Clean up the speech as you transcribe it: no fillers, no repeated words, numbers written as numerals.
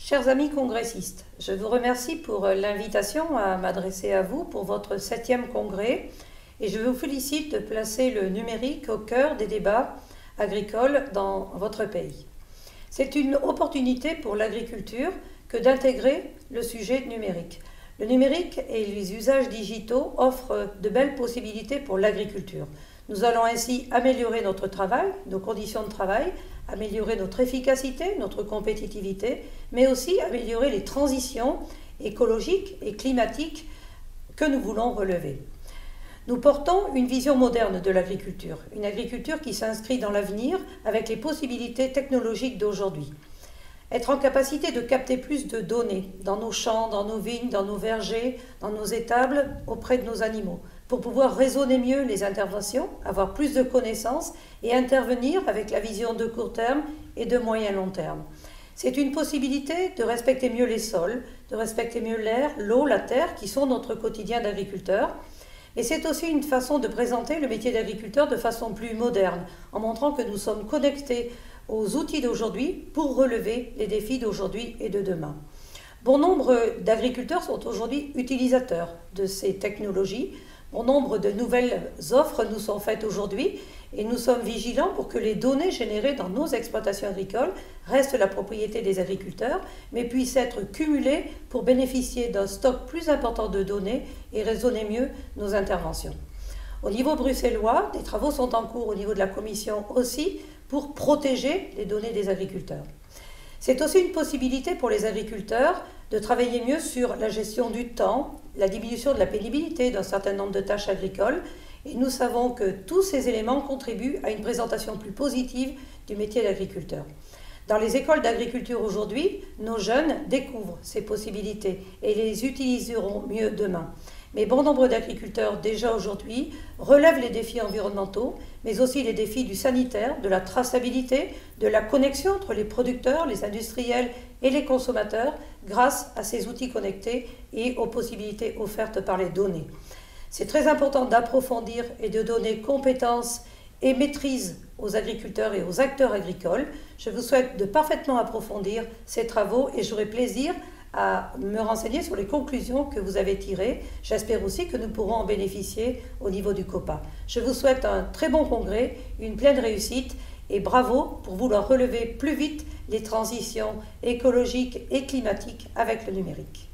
Chers amis congressistes, je vous remercie pour l'invitation à m'adresser à vous pour votre 7e congrès et je vous félicite de placer le numérique au cœur des débats agricoles dans votre pays. C'est une opportunité pour l'agriculture que d'intégrer le sujet numérique. Le numérique et les usages digitaux offrent de belles possibilités pour l'agriculture. Nous allons ainsi améliorer notre travail, nos conditions de travail, améliorer notre efficacité, notre compétitivité, mais aussi améliorer les transitions écologiques et climatiques que nous voulons relever. Nous portons une vision moderne de l'agriculture, une agriculture qui s'inscrit dans l'avenir avec les possibilités technologiques d'aujourd'hui. Être en capacité de capter plus de données dans nos champs, dans nos vignes, dans nos vergers, dans nos étables, auprès de nos animaux, pour pouvoir raisonner mieux les interventions, avoir plus de connaissances et intervenir avec la vision de court terme et de moyen long terme. C'est une possibilité de respecter mieux les sols, de respecter mieux l'air, l'eau, la terre, qui sont notre quotidien d'agriculteur. Et c'est aussi une façon de présenter le métier d'agriculteur de façon plus moderne, en montrant que nous sommes connectés aux outils d'aujourd'hui pour relever les défis d'aujourd'hui et de demain. Bon nombre d'agriculteurs sont aujourd'hui utilisateurs de ces technologies. Bon nombre de nouvelles offres nous sont faites aujourd'hui et nous sommes vigilants pour que les données générées dans nos exploitations agricoles restent la propriété des agriculteurs, mais puissent être cumulées pour bénéficier d'un stock plus important de données et raisonner mieux nos interventions. Au niveau bruxellois, des travaux sont en cours au niveau de la Commission aussi pour protéger les données des agriculteurs. C'est aussi une possibilité pour les agriculteurs de travailler mieux sur la gestion du temps, la diminution de la pénibilité d'un certain nombre de tâches agricoles. Et nous savons que tous ces éléments contribuent à une présentation plus positive du métier d'agriculteur. Dans les écoles d'agriculture aujourd'hui, nos jeunes découvrent ces possibilités et les utiliseront mieux demain. Mais bon nombre d'agriculteurs déjà aujourd'hui relèvent les défis environnementaux, mais aussi les défis du sanitaire, de la traçabilité, de la connexion entre les producteurs, les industriels et les consommateurs grâce à ces outils connectés et aux possibilités offertes par les données. C'est très important d'approfondir et de donner compétences et maîtrise aux agriculteurs et aux acteurs agricoles. Je vous souhaite de parfaitement approfondir ces travaux et j'aurai plaisir à me renseigner sur les conclusions que vous avez tirées. J'espère aussi que nous pourrons en bénéficier au niveau du COPA. Je vous souhaite un très bon congrès, une pleine réussite et bravo pour vouloir relever plus vite les transitions écologiques et climatiques avec le numérique.